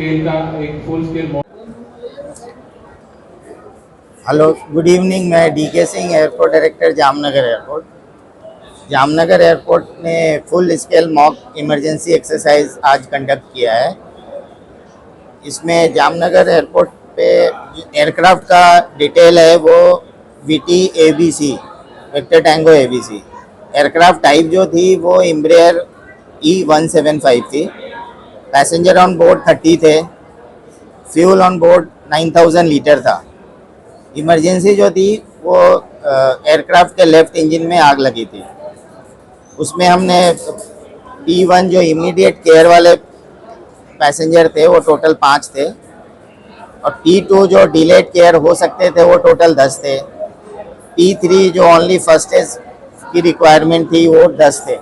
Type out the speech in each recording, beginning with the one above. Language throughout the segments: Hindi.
स्केल का एक full scale. Hello, good evening. मैं DK Singh, airport director, Jamnagar airport. Jamnagar airport ने full scale mock emergency exercise आज कंडक्ट किया है। इसमें जामनगर एयरपोर्ट पे एयरक्राफ्ट का डिटेल है वो VT ABC, vector tango ABC। Aircraft type जो थी वो एम्ब्रेयर E175 थी। पैसेंजर ऑन बोर्ड 30 थे। फ्यूल ऑन बोर्ड 9000 लीटर था। इमरजेंसी जो थी वो एयरक्राफ्ट के लेफ्ट इंजन में आग लगी थी। उसमें हमने P1 जो इमीडिएट केयर वाले पैसेंजर थे वो टोटल 5 थे, और P2 जो डिलेड केयर हो सकते थे वो टोटल 10 थे। P3 जो ओनली फर्स्ट एज की रिक्वायरमेंट थी वो 10 थे।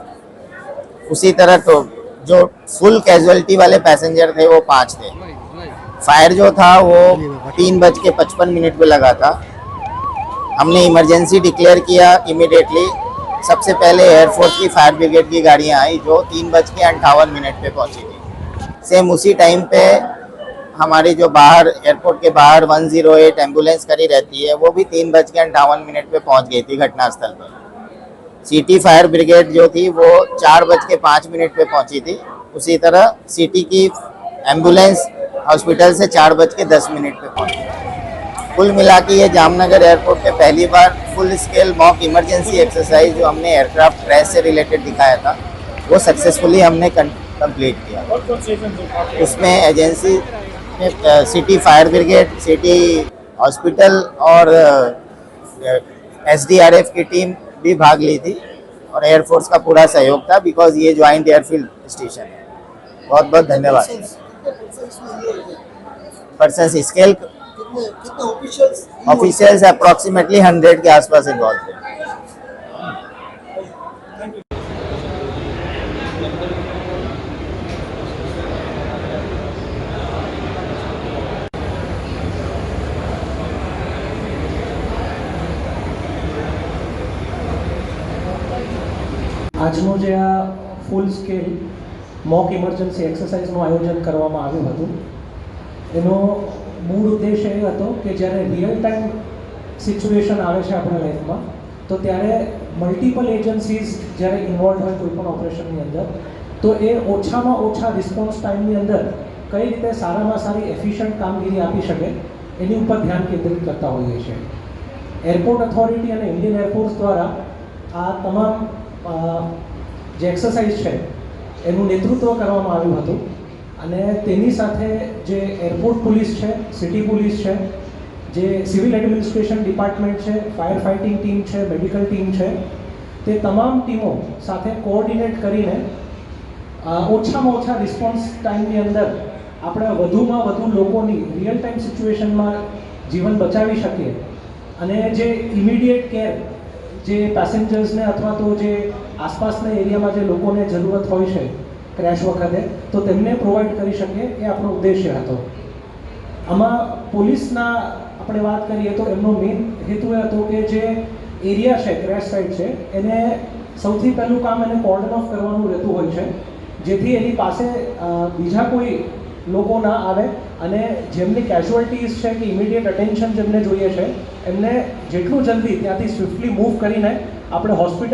उसी तरह तो जो फुल कैजुअलिटी वाले पैसेंजर थे वो 5 थे। फायर जो था वो 3:55 पे लगा था। हमने इमरजेंसी डिक्लेयर किया इमीडिएटली। सबसे पहले एयरफोर्स की फायर ब्रिगेड की गाड़ियाँ आई जो 3:58 पे पहुंची थी। सेम उसी टाइम पे हमारी जो बाहर एयरपोर्ट के बाहर 108 एम्बुलेंस खड़ी रहती है वो भी 3:58 पे पहुंच गई थी घटनास्थल पर। सिटी फायर ब्रिगेड जो थी वो 4:05 पे पहुंची थी। उसी तरह सिटी की एम्बुलेंस हॉस्पिटल से 4:10 पे पहुंची। कुल मिला के ये जामनगर एयरपोर्ट पे पहली बार full scale mock emergency exercise जो हमने एयरक्राफ्ट क्रैश से रिलेटेड दिखाया था वो सक्सेसफुली हमने कंप्लीट किया। उसमें एजेंसी में city fire brigade, city hospital और SDRF की टीम भी भाग ली थी, और एयरफोर्स का पूरा सहयोग था बिकॉज ये ज्वाइंट एयरफील्ड स्टेशन है। बहुत बहुत धन्यवाद। पर्सन स्केल ऑफिशियल्स अप्रॉक्सीमेटली 100 के आसपास इन्वॉल्व थे। આજનો જે આ ફૂલ સ્કેલ મોક ઇમરજન્સી એક્સરસાઇઝનું આયોજન કરવામાં આવ્યું હતું એનો મૂળ ઉદ્દેશ એ હતો કે જ્યારે રિયલ ટાઈમ સિચ્યુએશન આવે છે આપણા લાઈફમાં તો ત્યારે મલ્ટિપલ એજન્સીઝ જ્યારે ઇન્વોલ્વ હોય કોઈપણ ઓપરેશનની અંદર તો એ ઓછામાં ઓછા રિસ્પોન્સ ટાઈમની અંદર કઈ રીતે સારામાં સારી એફિશિયન્ટ કામગીરી આપી શકે એની ઉપર ધ્યાન કેન્દ્રિત કરતા હોઈએ છીએ। એરપોર્ટ ઓથોરિટી અને ઇન્ડિયન એરફોર્સ દ્વારા આ તમામ જે એક્સરસાઇઝ છે એનું નેતૃત્વ કરવામાં આવ્યું હતું, અને તેની સાથે જે એરપોર્ટ પોલીસ છે, સિટી પોલીસ છે, જે સિવિલ એડમિનિસ્ટ્રેશન ડિપાર્ટમેન્ટ છે, ફાયર ફાઇટિંગ ટીમ છે, મેડિકલ ટીમ છે, તે તમામ ટીમો સાથે કોઓર્ડિનેટ કરીને ઓછામાં ઓછા રિસ્પોન્સ ટાઈમની અંદર આપણે વધુમાં વધુ લોકોની રિયલ ટાઈમ સિચ્યુએશનમાં જીવન બચાવી શકીએ, અને જે ઇમિડિયેટ કેર જે પેસેન્જર્સને અથવા તો જે આસપાસના એરિયામાં જે લોકોને જરૂરત હોય છે ક્રેશ વખતે તો તેમને પ્રોવાઈડ કરી શકીએ એ આપણો ઉદ્દેશ્ય હતો। આમાં પોલીસના આપણે વાત કરીએ તો એમનો મેઇન હેતુ એ હતો કે જે એરિયા છે ક્રેશ સાઇટ છે એને સૌથી પહેલું કામ એને કોર્ડન ઓફ કરવાનું રહેતું હોય છે, જેથી એની પાસે બીજા કોઈ લોકો ના આવે અને જેમની કેઝ્યુઅલ્ટીઝ છે કે ઇમિડિયેટ અટેન્શન જેમને જોઈએ છે એમને જેટલું જલ્દી ત્યાંથી સ્વિફ્ટલી મૂવ કરીને આપણે હોસ્પિટલ